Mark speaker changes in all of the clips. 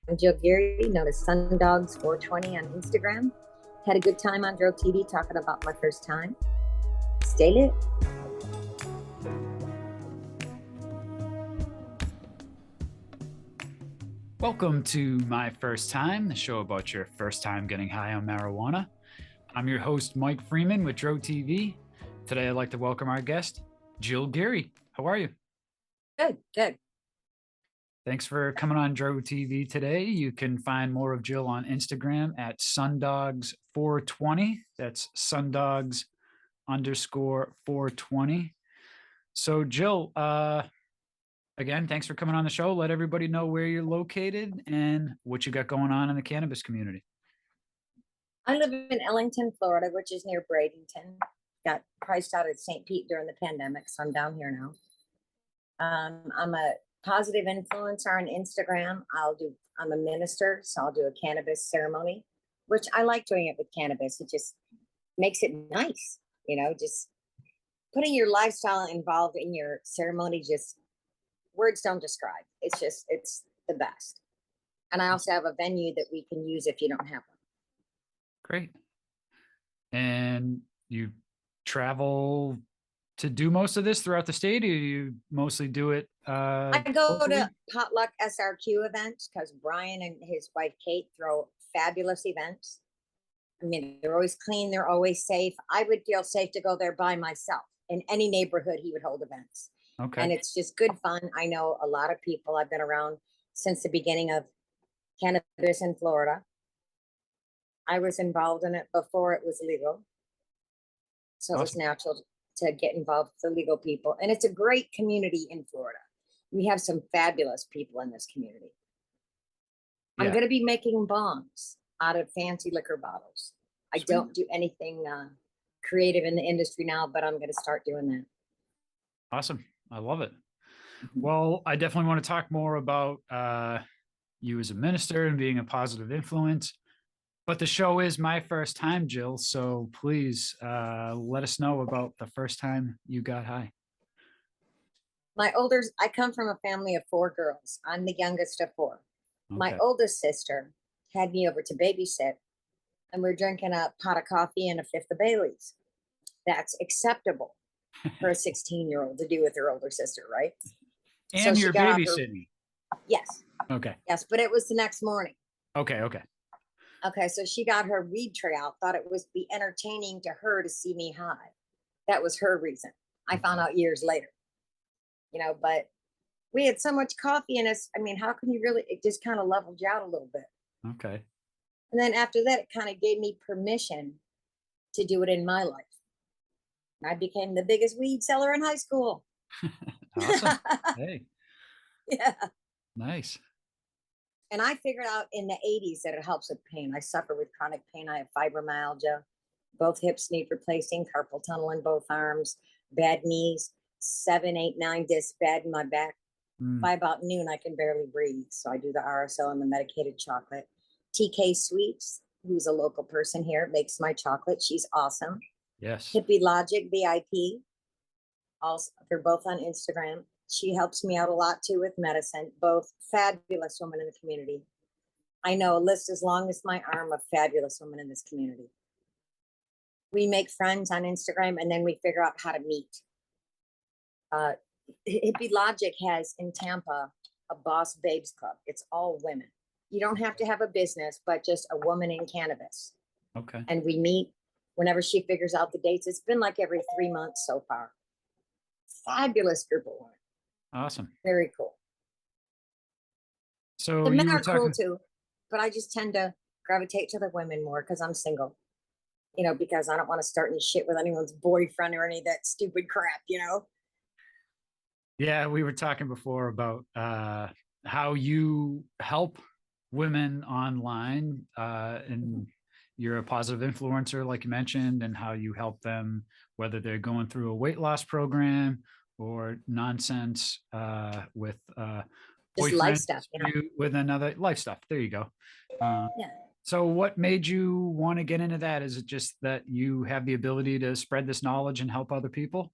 Speaker 1: I'm Jill GEERY, known as Sundogs420 on Instagram. Had a good time on Drove TV talking about my first time. Stay lit.
Speaker 2: Welcome to My First Time, the show about your first time getting high on marijuana. I'm your host, Mike Freeman with Drove TV. Today, I'd like to welcome our guest, Jill GEERY. How are you?
Speaker 1: Good.
Speaker 2: Thanks for coming on Drove TV today. You can find more of Jill on Instagram at sundogs420. That's sundogs_420. So, Jill, again, thanks for coming on the show. Let everybody know where you're located and what you got going on in the cannabis community.
Speaker 1: I live in Ellington, Florida, which is near Bradenton. Got priced out at St. Pete during the pandemic, so I'm down here now. I'm a positive influencer on Instagram. I'm a minister, so I'll do a cannabis ceremony, which I like doing it with cannabis. It just makes it nice, just putting your lifestyle involved in your ceremony, just words don't describe. It's the best. And I also have a venue that we can use if you don't have one.
Speaker 2: Great. And you travel to do most of this throughout the state, or you mostly do it?
Speaker 1: I go
Speaker 2: locally?
Speaker 1: to potluck SRQ events because Brian and his wife Kate throw fabulous events. I mean, they're always clean, they're always safe. I would feel safe to go there by myself. In any neighborhood, he would hold events.
Speaker 2: Okay.
Speaker 1: And it's just good fun. I know a lot of people. I've been around since the beginning of cannabis in Florida. I was involved in it before it was legal. So It was natural to get involved with the legal people. And it's a great community in Florida. We have some fabulous people in this community. I'm going to be making bongs out of fancy liquor bottles. I don't do anything creative in the industry now, but I'm going to start doing that.
Speaker 2: Awesome. I love it. Well, I definitely want to talk more about you as a minister and being a positive influence. But the show is My First Time, Jill. So please let us know about the first time you got high.
Speaker 1: I come from a family of 4 girls. I'm the youngest of 4. Okay. My oldest sister had me over to babysit, and we're drinking a pot of coffee and a fifth of Bailey's. That's acceptable for a 16-year-old to do with her older sister, right?
Speaker 2: And you're babysitting.
Speaker 1: Yes.
Speaker 2: Okay.
Speaker 1: Yes, but it was the next morning.
Speaker 2: Okay.
Speaker 1: Okay, so she got her weed tray out, thought it was be entertaining to her to see me high. That was her reason. I found out years later. But we had so much coffee in us. I mean, how can you really, it just kind of leveled you out a little bit.
Speaker 2: Okay.
Speaker 1: And then after that, it kind of gave me permission to do it in my life. And I became the biggest weed seller in high school.
Speaker 2: Awesome. Hey.
Speaker 1: Yeah.
Speaker 2: Nice.
Speaker 1: And I figured out in the 80s that it helps with pain. I suffer with chronic pain. I have fibromyalgia. Both hips need replacing, carpal tunnel in both arms, bad knees, 7, 8, 9 discs, bad in my back. By about noon, I can barely breathe. So I do the RSO and the medicated chocolate. TK Sweets, who's a local person here, makes my chocolate. She's awesome.
Speaker 2: Yes.
Speaker 1: Hippie Logic VIP. Also, they're both on Instagram. She helps me out a lot too with medicine. Both fabulous women in the community. I know a list as long as my arm of fabulous women in this community. We make friends on Instagram, and then we figure out how to meet. Hippie Logic has in Tampa a Boss Babes Club. It's all women. You don't have to have a business, but just a woman in cannabis.
Speaker 2: Okay.
Speaker 1: And we meet whenever she figures out the dates. It's been like every 3 months so far. Fabulous group of women.
Speaker 2: Awesome.
Speaker 1: Very cool.
Speaker 2: So
Speaker 1: the men are cool too, but I just tend to gravitate to the women more because I'm single. Because I don't want to start any shit with anyone's boyfriend or any of that stupid crap,
Speaker 2: Yeah, we were talking before about how you help women online, and you're a positive influencer, like you mentioned, and how you help them, whether they're going through a weight loss program or nonsense with
Speaker 1: just life stuff,
Speaker 2: with another life stuff. There you go.
Speaker 1: Yeah.
Speaker 2: So what made you want to get into that? Is it just that you have the ability to spread this knowledge and help other people?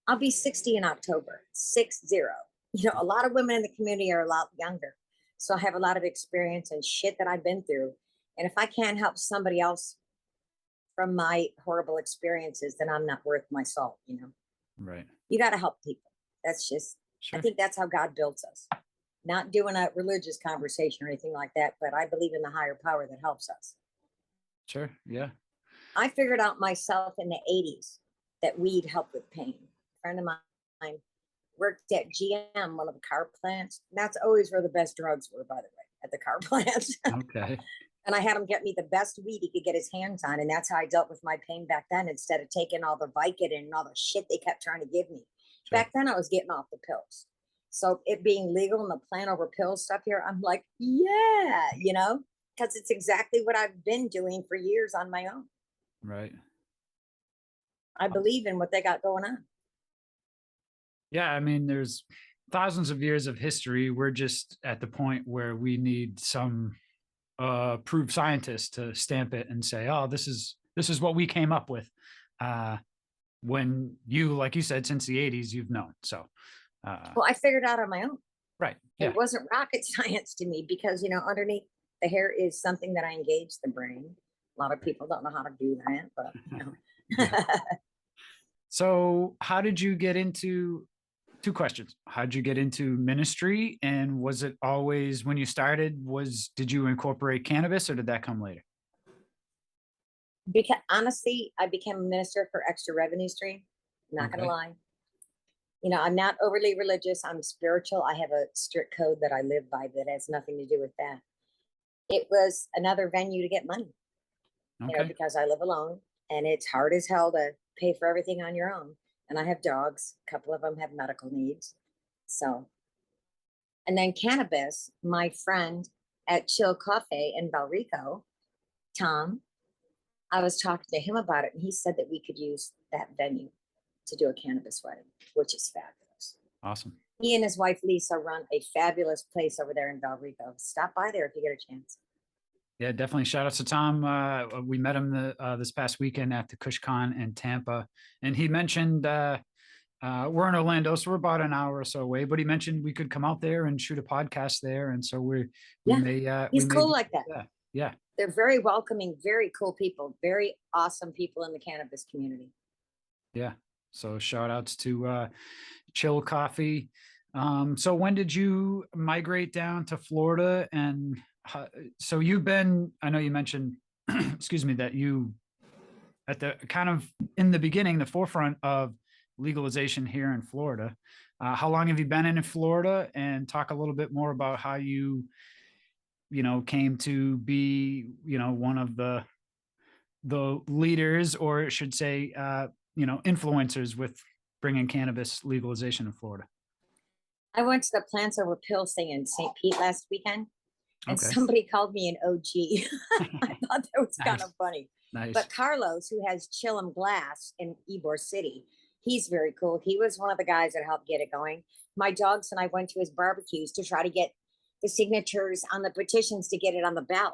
Speaker 1: I'll be 60 in October, 60. A lot of women in the community are a lot younger. So I have a lot of experience and shit that I've been through. And if I can't help somebody else from my horrible experiences, then I'm not worth my salt, you know.
Speaker 2: Right.
Speaker 1: You got to help people. That's just, I
Speaker 2: Sure.
Speaker 1: think that's how God builds us. Not doing a religious conversation or anything like that, but I believe in the higher power that helps us.
Speaker 2: Sure. Yeah.
Speaker 1: I figured out myself in the 80s that weed helped with pain. A friend of mine worked at GM, one of the car plants. And that's always where the best drugs were, by the way, at the car plants.
Speaker 2: Okay.
Speaker 1: And I had him get me the best weed he could get his hands on. And that's how I dealt with my pain back then, instead of taking all the Vicodin and all the shit they kept trying to give me.
Speaker 2: Sure.
Speaker 1: Back then, I was getting off the pills. So it being legal and the plan over pill stuff here, I'm like, yeah, you know, because it's exactly what I've been doing for years on my own.
Speaker 2: Right.
Speaker 1: I believe in what they got going on.
Speaker 2: Yeah. I mean, there's thousands of years of history. We're just at the point where we need some proved scientists to stamp it and say, oh, this is what we came up with. When you, like you said, since the 80s, you've known. So
Speaker 1: Well, I figured out on my own.
Speaker 2: right. Yeah.
Speaker 1: It wasn't rocket science to me because, you know, underneath the hair is something that I engage the brain. A lot of people don't know how to do that, but you know.
Speaker 2: Yeah. So how did you get into, two questions. How did you get into ministry? And was it always when you started, did you incorporate cannabis or did that come later?
Speaker 1: Because honestly, I became a minister for extra revenue stream. Not gonna
Speaker 2: Okay.
Speaker 1: lie. You know, I'm not overly religious. I'm spiritual. I have a strict code that I live by that has nothing to do with that. It was another venue to get money, you know,
Speaker 2: Okay.
Speaker 1: because I live alone and it's hard as hell to pay for everything on your own. And I have dogs, a couple of them have medical needs. So, and then cannabis, my friend at Chill Coffee in Valrico, Tom, I was talking to him about it and he said that we could use that venue to do a cannabis wedding, which is fabulous.
Speaker 2: Awesome.
Speaker 1: He and his wife Lisa run a fabulous place over there in Valrico. Stop by there if you get a chance.
Speaker 2: Yeah, definitely. Shout out to Tom. We met him this past weekend at the KushCon in Tampa, and he mentioned we're in Orlando, so we're about an hour or so away. But he mentioned we could come out there and shoot a podcast there, and so we
Speaker 1: Yeah,
Speaker 2: may
Speaker 1: he's
Speaker 2: we may
Speaker 1: cool
Speaker 2: do
Speaker 1: like that.
Speaker 2: that. Yeah,
Speaker 1: They're very welcoming, very cool people, very awesome people in the cannabis community.
Speaker 2: yeah. So shout outs to Chill Coffee. So when did you migrate down to Florida? And so you've been, I know you mentioned, excuse me, that you at the kind of in the beginning, the forefront of legalization here in Florida. How long have you been in Florida? And talk a little bit more about how you know, came to be, you know, one of the leaders, or it should say, you know, influencers with bringing cannabis legalization in Florida.
Speaker 1: I went to the Plants Over Pills thing in St. Pete last weekend, and
Speaker 2: Okay.
Speaker 1: somebody called me an OG. I thought that was kind
Speaker 2: Nice.
Speaker 1: of funny.
Speaker 2: Nice.
Speaker 1: But Carlos, who has Chillum Glass in Ybor City, he's very cool. He was one of the guys that helped get it going. My dogs and I went to his barbecues to try to get the signatures on the petitions to get it on the ballot.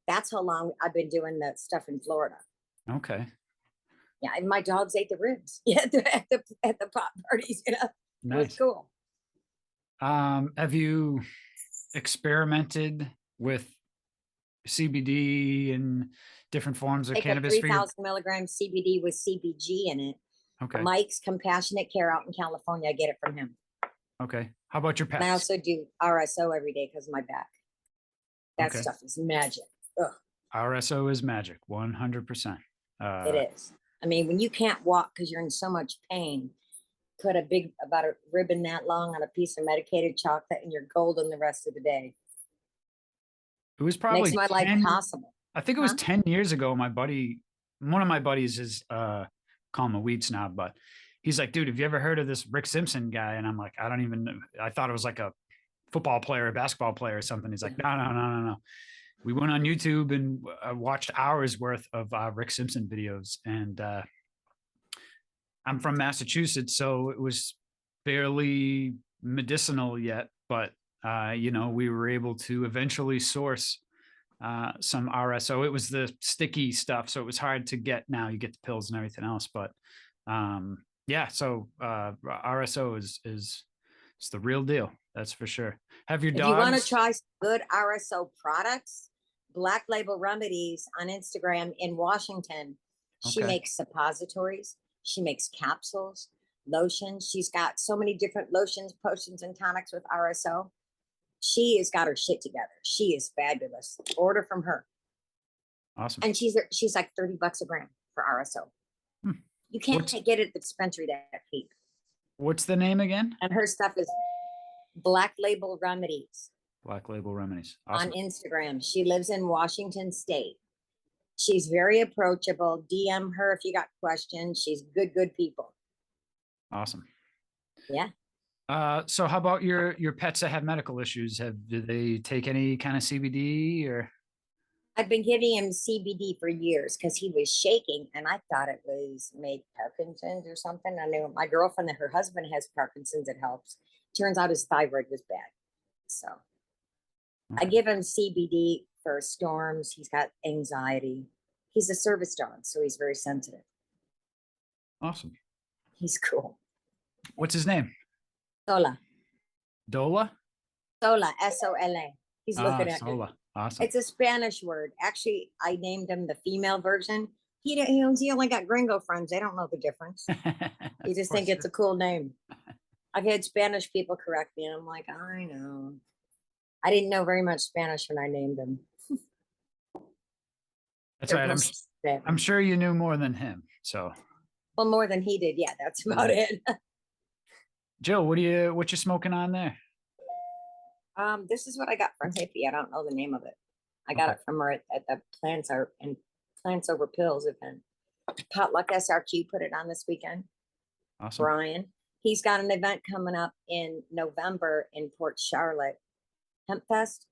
Speaker 1: That's how long I've been doing the stuff in Florida.
Speaker 2: Okay.
Speaker 1: Yeah, and my dogs ate the ribs. Yeah, at the pot parties. You know, it was
Speaker 2: Nice.
Speaker 1: cool.
Speaker 2: Have you experimented with CBD and different forms of
Speaker 1: Take a
Speaker 2: cannabis for your?
Speaker 1: 3,000 milligram CBD with CBG in it.
Speaker 2: Okay.
Speaker 1: Mike's Compassionate Care out in California. I get it from him.
Speaker 2: Okay. How about your
Speaker 1: And I
Speaker 2: pets?
Speaker 1: also do RSO every day because of my back. That
Speaker 2: Okay.
Speaker 1: stuff is magic. Ugh,
Speaker 2: RSO is magic, 100%.
Speaker 1: it is. I mean, when you can't walk because you're in so much pain, put about a ribbon that long on a piece of medicated chocolate and you're golden the rest of the day.
Speaker 2: It was
Speaker 1: Makes
Speaker 2: probably
Speaker 1: my life
Speaker 2: 10,
Speaker 1: possible.
Speaker 2: I think it was
Speaker 1: Huh?
Speaker 2: 10 years ago. One of my buddies is call him a weed snob, but he's like, dude, have you ever heard of this Rick Simpson guy? And I'm like, I don't even know. I thought it was like a football player, a basketball player or something. He's like, no. We went on YouTube and watched hours worth of Rick Simpson videos. And I'm from Massachusetts, so it was barely medicinal yet, but you know, we were able to eventually source some RSO. It was the sticky stuff, so it was hard to get. Now you get the pills and everything else, but yeah. So RSO is it's the real deal. That's for sure. Have your
Speaker 1: If you want to
Speaker 2: dogs?
Speaker 1: try some good RSO products, Black Label Remedies on Instagram in Washington, she
Speaker 2: Okay.
Speaker 1: makes suppositories, she makes capsules, lotions. She's got so many different lotions, potions, and tonics with RSO. She has got her shit together. She is fabulous. Order from her.
Speaker 2: Awesome.
Speaker 1: And she's like $30 a gram for RSO.
Speaker 2: Hmm.
Speaker 1: You can't
Speaker 2: What's
Speaker 1: get it at the dispensary that cheap.
Speaker 2: what's the name again?
Speaker 1: And her stuff is Black Label Remedies
Speaker 2: Black Label Remedies.
Speaker 1: on
Speaker 2: Awesome.
Speaker 1: Instagram. She lives in Washington State. She's very approachable. DM her if you got questions. She's good people.
Speaker 2: Awesome.
Speaker 1: Yeah.
Speaker 2: So how about your pets that have medical issues? Do they take any kind of CBD or?
Speaker 1: I've been giving him CBD for years because he was shaking and I thought it was maybe Parkinson's or something. I knew my girlfriend that her husband has Parkinson's, it helps. Turns out his thyroid was bad. So I
Speaker 2: Okay.
Speaker 1: give him CBD for storms. He's got anxiety. He's a service dog, so he's very sensitive.
Speaker 2: Awesome.
Speaker 1: He's cool.
Speaker 2: What's his name?
Speaker 1: Sola.
Speaker 2: Dola?
Speaker 1: Sola, S-O-L-A. He's looking at me.
Speaker 2: Sola. Awesome.
Speaker 1: It's a Spanish word. Actually, I named him the female version. He only got gringo friends. They don't know the difference. You just think it's a cool name. I've had Spanish people correct me, and I'm like, I know. I didn't know very much Spanish when I named him.
Speaker 2: That's right. I'm sure you knew more than him. So,
Speaker 1: well, more than he did. Yeah, that's about it.
Speaker 2: Jill, what you smoking on there?
Speaker 1: This is what I got from Hippie. I don't know the name of it. I got it from her at the Plants Over Pills event. Potluck SRQ put it on this weekend.
Speaker 2: Awesome.
Speaker 1: Brian, he's got an event coming up in November in Port Charlotte, Hemp Fest.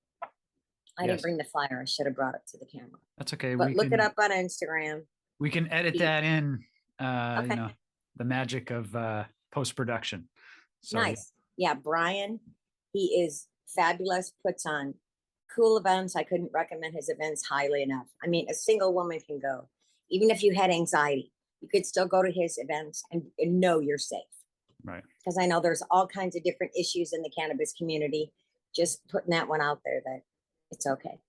Speaker 1: I didn't bring the flyer. I should have brought it to the camera.
Speaker 2: That's okay.
Speaker 1: But look it up on Instagram.
Speaker 2: We can edit that in.
Speaker 1: Okay.
Speaker 2: You know, the magic of post-production. So,
Speaker 1: nice. Yeah, Brian, he is fabulous, puts on cool events. I couldn't recommend his events highly enough. I mean, a single woman can go. Even if you had anxiety, you could still go to his events and know you're safe.
Speaker 2: Right.
Speaker 1: Because I know there's all kinds of different issues in the cannabis community. Just putting that one out there that it's okay.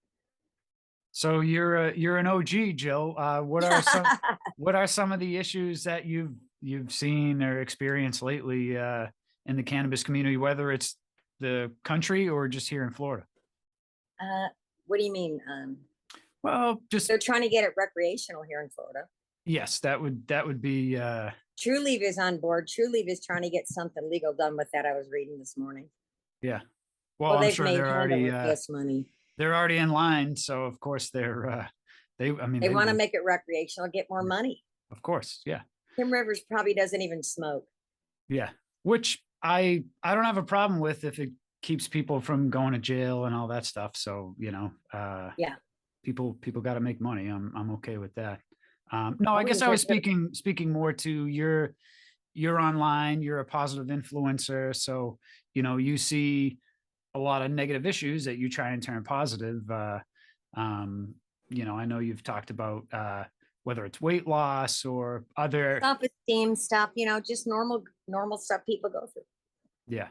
Speaker 2: So you're an OG, Jill. What are some of the issues that you've seen or experienced lately in the cannabis community, whether it's the country or just here in Florida?
Speaker 1: What do you mean?
Speaker 2: Well, just
Speaker 1: they're trying to get it recreational here in Florida.
Speaker 2: Yes, that would be
Speaker 1: True Leave is on board. True Leave is trying to get something legal done with that. I was reading this morning.
Speaker 2: Yeah. Well, I'm
Speaker 1: they've
Speaker 2: sure
Speaker 1: made
Speaker 2: they're already
Speaker 1: money.
Speaker 2: They're already in line, so of course they
Speaker 1: want to make it recreational, get more money.
Speaker 2: Of course, yeah.
Speaker 1: Kim Rivers probably doesn't even smoke.
Speaker 2: Yeah, which I don't have a problem with if it keeps people from going to jail and all that stuff. So, you know,
Speaker 1: yeah,
Speaker 2: people got to make money. I'm okay with that. No, I guess I was speaking more to you're online, you're a positive influencer. So, you know, you see a lot of negative issues that you try and turn positive. You know, I know you've talked about whether it's weight loss or other
Speaker 1: self-esteem stuff, you know, just normal stuff people go through.
Speaker 2: Yeah.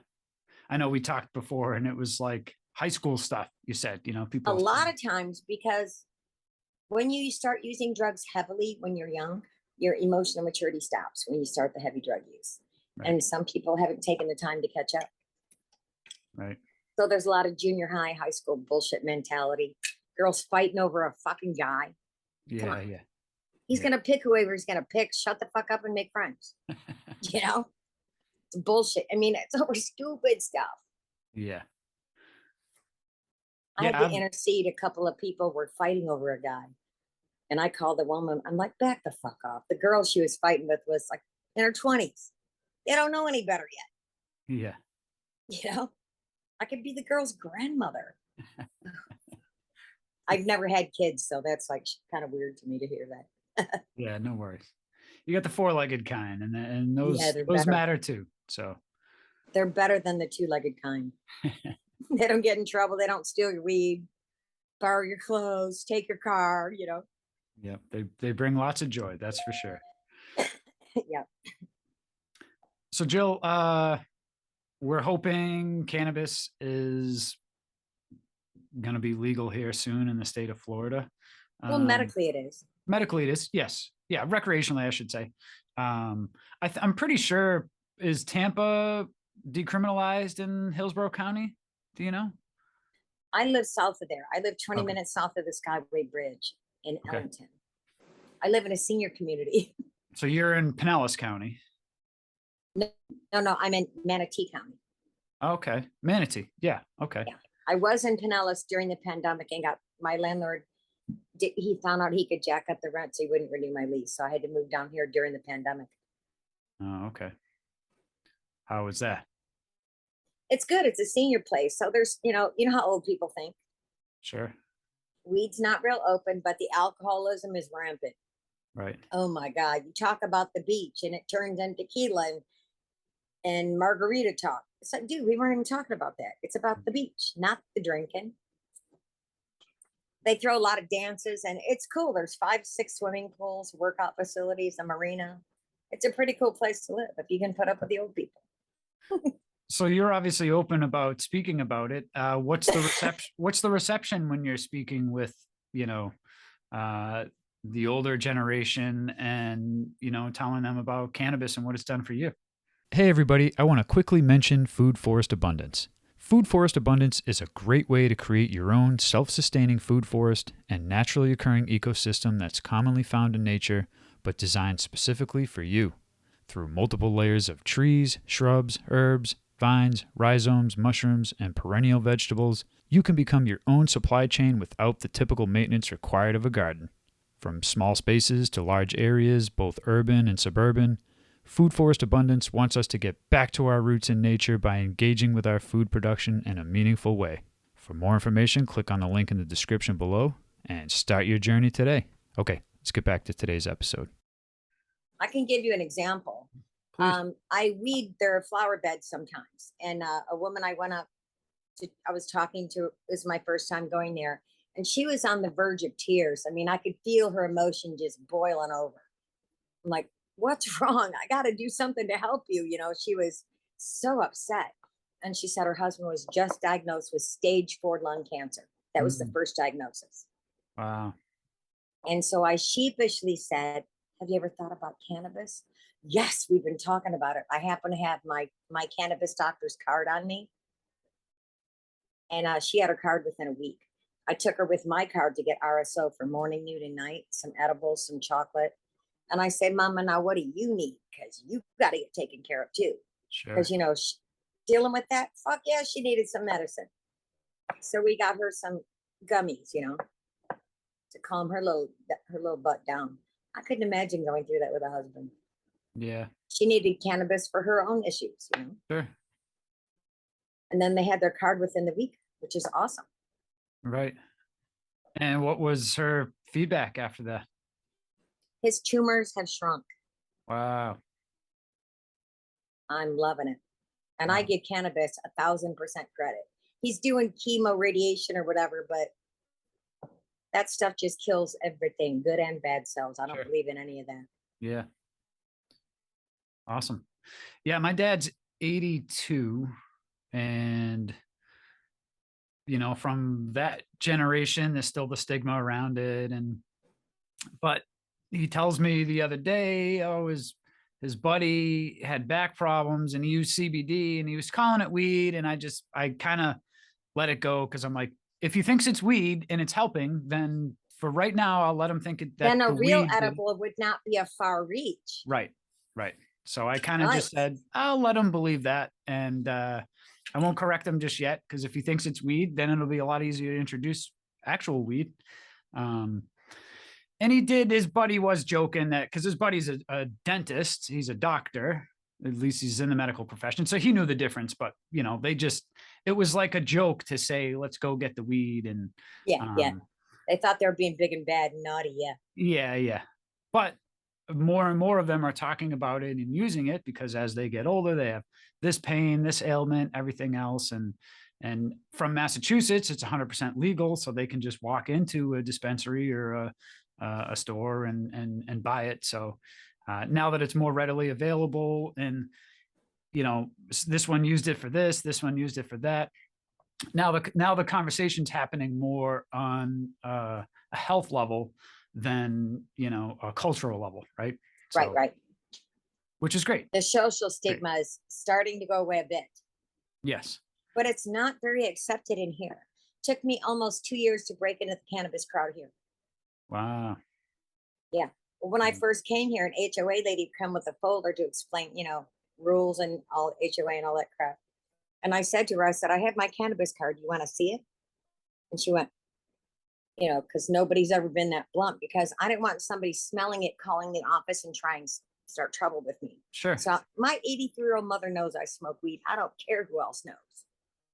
Speaker 2: I know we talked before and it was like high school stuff. You said, you know, people
Speaker 1: a lot of times, because when you start using drugs heavily when you're young, your emotional maturity stops when you start the heavy drug use. Right. And some people haven't taken the time to catch up.
Speaker 2: Right.
Speaker 1: So there's a lot of junior high, high school bullshit mentality. Girls fighting over a fucking guy.
Speaker 2: Yeah, yeah.
Speaker 1: He's gonna pick whoever he's gonna pick. Shut the fuck up and make friends. You know? It's bullshit. I mean, it's over stupid stuff.
Speaker 2: Yeah.
Speaker 1: I had to intercede. A couple of people were fighting over a guy. And I called the woman. I'm like, back the fuck off. The girl she was fighting with was like in her 20s. They don't know any better yet.
Speaker 2: Yeah.
Speaker 1: You know? I could be the girl's grandmother. I've never had kids, so that's like kind of weird to me to hear that.
Speaker 2: Yeah, no worries. You got the four-legged kind, and those
Speaker 1: better.
Speaker 2: matter too. So
Speaker 1: they're better than the two-legged kind. They don't get in trouble. They don't steal your weed, borrow your clothes, take your car. You know.
Speaker 2: Yep, they bring lots of joy. That's for sure.
Speaker 1: Yeah.
Speaker 2: So Jill, we're hoping cannabis is going to be legal here soon in the state of Florida.
Speaker 1: Well, medically it is.
Speaker 2: Medically it is, yes. Yeah, recreationally, I should say. I'm pretty sure, is Tampa decriminalized in Hillsborough County? Do you know?
Speaker 1: I live south of there. I live 20
Speaker 2: Okay.
Speaker 1: minutes south of the Skyway Bridge in
Speaker 2: Okay.
Speaker 1: Ellington. I live in a senior community.
Speaker 2: So you're in Pinellas County.
Speaker 1: No, I'm in Manatee County.
Speaker 2: Okay. Manatee. Yeah. Okay.
Speaker 1: Yeah. I was in Pinellas during the pandemic and got my landlord. He found out he could jack up the rent, so he wouldn't renew my lease. So I had to move down here during the pandemic.
Speaker 2: Oh, okay. How was that?
Speaker 1: It's good. It's a senior place. So there's, you know how old people think.
Speaker 2: Sure.
Speaker 1: Weed's not real open, but the alcoholism is rampant.
Speaker 2: Right.
Speaker 1: Oh my God. You talk about the beach and it turns into tequila and margarita talk. It's like, dude, we weren't even talking about that. It's about the beach, not the drinking. They throw a lot of dances and it's cool. There's 5, 6 swimming pools, workout facilities, a marina. It's a pretty cool place to live if you can put up with the old people.
Speaker 2: So you're obviously open about speaking about it. What's the reception? What's the reception when you're speaking with, uh, the older generation and, telling them about cannabis and what it's done for you? Hey, everybody. I want to quickly mention Food Forest Abundance. Food Forest Abundance is a great way to create your own self-sustaining food forest and naturally occurring ecosystem that's commonly found in nature, but designed specifically for you. Through multiple layers of trees, shrubs, herbs, vines, rhizomes, mushrooms, and perennial vegetables, you can become your own supply chain without the typical maintenance required of a garden. From small spaces to large areas, both urban and suburban, Food Forest Abundance wants us to get back to our roots in nature by engaging with our food production in a meaningful way. For more information, click on the link in the description below and start your journey today. Okay, let's get back to today's episode.
Speaker 1: I can give you an example. I weed their flower beds sometimes. And a woman I was talking to, it was my first time going there. And she was on the verge of tears. I mean, I could feel her emotion just boiling over. I'm like, what's wrong? I got to do something to help you. She was so upset. And she said her husband was just diagnosed with stage 4 lung cancer. That was the first diagnosis.
Speaker 2: Wow.
Speaker 1: And so I sheepishly said, have you ever thought about cannabis? Yes, we've been talking about it. I happen to have my cannabis doctor's card on me. And she had her card within a week. I took her with my card to get RSO for morning, noon, and night, some edibles, some chocolate. And I said, Mama, now what do you need? Because you got to get taken care of too.
Speaker 2: Sure.
Speaker 1: Because, dealing with that, fuck yeah, she needed some medicine. So we got her some gummies, to calm her little butt down. I couldn't imagine going through that with a husband.
Speaker 2: Yeah.
Speaker 1: She needed cannabis for her own issues,
Speaker 2: Sure.
Speaker 1: And then they had their card within the week, which is awesome.
Speaker 2: Right. And what was her feedback after that?
Speaker 1: His tumors have shrunk.
Speaker 2: Wow.
Speaker 1: I'm loving it. And I
Speaker 2: Wow.
Speaker 1: give cannabis 1,000% credit. He's doing chemo, radiation, or whatever, but that stuff just kills everything, good and bad cells. I don't
Speaker 2: Sure.
Speaker 1: believe in any of that.
Speaker 2: Yeah. Awesome. Yeah, my dad's 82, and from that generation, there's still the stigma around it. But he tells me the other day, his buddy had back problems and he used CBD and he was calling it weed. And I kind of let it go, because I'm like, if he thinks it's weed and it's helping, then for right now, I'll let him think that
Speaker 1: Then a
Speaker 2: the
Speaker 1: real
Speaker 2: weed did it.
Speaker 1: edible would not be a far reach.
Speaker 2: Right. Right. So I kind of just
Speaker 1: Right.
Speaker 2: said, I'll let him believe that. And I won't correct him just yet, because if he thinks it's weed, then it'll be a lot easier to introduce actual weed. And his buddy was joking that, because his buddy's a dentist, he's a doctor, at least he's in the medical profession. So he knew the difference, but it was like a joke to say, let's go get the weed. And
Speaker 1: Yeah. They thought they were being big and bad and naughty. Yeah.
Speaker 2: Yeah. But more and more of them are talking about it and using it, because as they get older, they have this pain, this ailment, everything else. And from Massachusetts, it's 100% legal. So they can just walk into a dispensary or a store and buy it. So now that it's more readily available, and you know, this one used it for this one used it for that. Now the conversation's happening more on a health level than, you know, a cultural level, right? So,
Speaker 1: Right.
Speaker 2: which is great.
Speaker 1: The social stigma is starting to go away a bit,
Speaker 2: Yes.
Speaker 1: but it's not very accepted in here. Took me almost 2 years to break into the cannabis crowd here.
Speaker 2: Wow.
Speaker 1: Yeah. Well, when I first came here, an HOA lady come with a folder to explain, you know, rules and all HOA and all that crap. And I said to her, I said, I have my cannabis card. You want to see it? And she went, you know, because nobody's ever been that blunt, because I didn't want somebody smelling it, calling the office and trying to start trouble with me.
Speaker 2: Sure.
Speaker 1: So my 83-year-old mother knows I smoke weed. I don't care who else knows.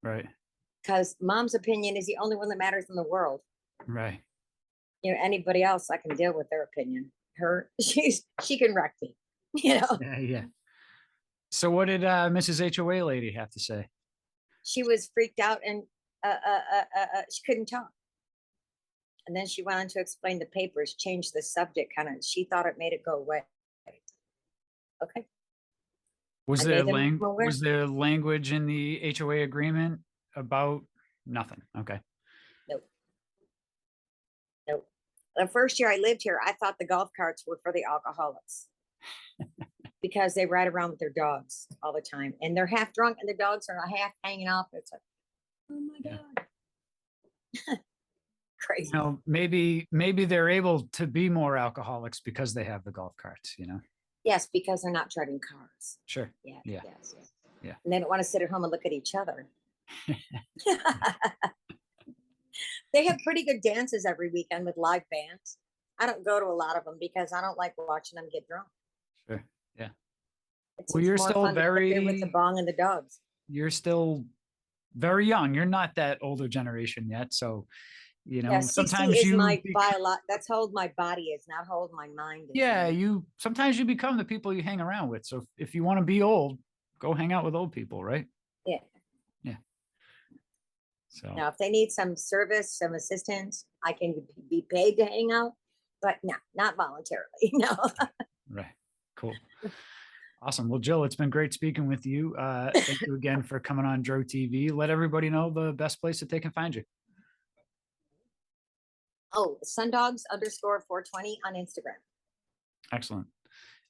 Speaker 2: Right.
Speaker 1: Because mom's opinion is the only one that matters in the world.
Speaker 2: Right.
Speaker 1: You know, anybody else, I can deal with their opinion. She can wreck me, you know.
Speaker 2: Yeah. Yeah. So what did Mrs. HOA lady have to say?
Speaker 1: She was freaked out and she couldn't talk. And then she went on to explain the papers, changed the subject kind of. She thought it made it go away. Okay.
Speaker 2: Was
Speaker 1: I
Speaker 2: there
Speaker 1: made them aware.
Speaker 2: was there language in the HOA agreement about nothing? Okay.
Speaker 1: Nope. Nope. The first year I lived here, I thought the golf carts were for the alcoholics because they ride around with their dogs all the time, and they're half drunk, and the dogs are half hanging off. It's like, oh my
Speaker 2: Yeah.
Speaker 1: god, crazy.
Speaker 2: You know, maybe they're able to be more alcoholics because they have the golf carts, you know?
Speaker 1: Yes, because they're not driving cars.
Speaker 2: Sure.
Speaker 1: Yeah,
Speaker 2: Yeah.
Speaker 1: yes.
Speaker 2: Yeah.
Speaker 1: And they don't want to sit at home and look at each other. They have pretty good dances every weekend with live bands. I don't go to a lot of them because I don't like watching them get drunk.
Speaker 2: Sure. Yeah.
Speaker 1: It's
Speaker 2: Well, you're
Speaker 1: more
Speaker 2: still
Speaker 1: fun to sit there with the
Speaker 2: very,
Speaker 1: bong and the dogs.
Speaker 2: you're still very young. You're not that older generation yet. So, you
Speaker 1: Yeah,
Speaker 2: know,
Speaker 1: 60
Speaker 2: sometimes
Speaker 1: is
Speaker 2: you,
Speaker 1: my that's how old my body is, not how old my mind is.
Speaker 2: yeah, sometimes you become the people you hang around with. So if you want to be old, go hang out with old people, right?
Speaker 1: Yeah.
Speaker 2: Yeah. So,
Speaker 1: Now, if they need some service, some assistance, I can be paid to hang out, but no, not voluntarily. No.
Speaker 2: right. Cool. Awesome. Well, Jill, it's been great speaking with you. Thank you again for coming on Dro TV. Let everybody know the best place that they can find you.
Speaker 1: Oh, sundogs_420 on Instagram.
Speaker 2: Excellent.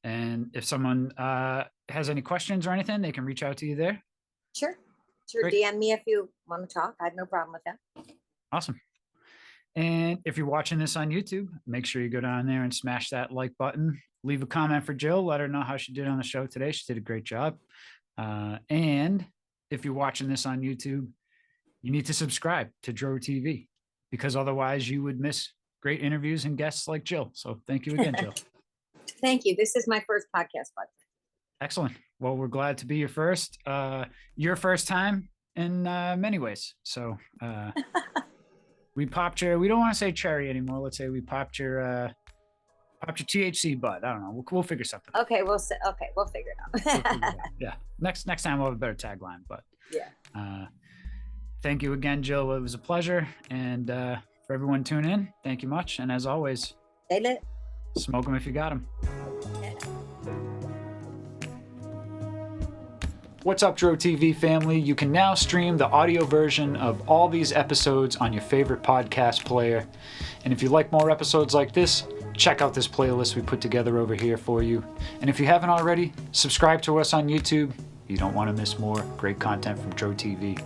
Speaker 2: And if someone has any questions or anything, they can reach out to you there.
Speaker 1: Sure.
Speaker 2: Great.
Speaker 1: DM me if you want to talk. I have no problem with that.
Speaker 2: Awesome. And if you're watching this on YouTube, make sure you go down there and smash that like button. Leave a comment for Jill. Let her know how she did on the show today. She did a great job. And if you're watching this on YouTube, you need to subscribe to Dro TV, because otherwise you would miss great interviews and guests like Jill. So thank you again, Jill.
Speaker 1: Thank you. This is my first podcast, bud.
Speaker 2: Excellent. Well, we're glad to be your first time in many ways. So we popped your, we don't want to say cherry anymore. Let's say we popped your THC bud. I don't know. We'll figure something out.
Speaker 1: Okay, we'll figure it
Speaker 2: We'll figure it out. Yeah. Next time we'll have a better tagline, but
Speaker 1: yeah.
Speaker 2: Thank you again, Jill. It was a pleasure. And for everyone tuning in, thank you much. And as always,
Speaker 1: Stay lit.
Speaker 2: Smoke them if you got them. What's up, Dro TV family? You can now stream the audio version of all these episodes on your favorite podcast player. And if you like more episodes like this, check out this playlist we put together over here for you. And if you haven't already, subscribe to us on YouTube. You don't want to miss more great content from Dro TV.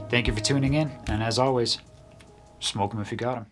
Speaker 2: Thank you for tuning in. And as always, smoke them if you got them.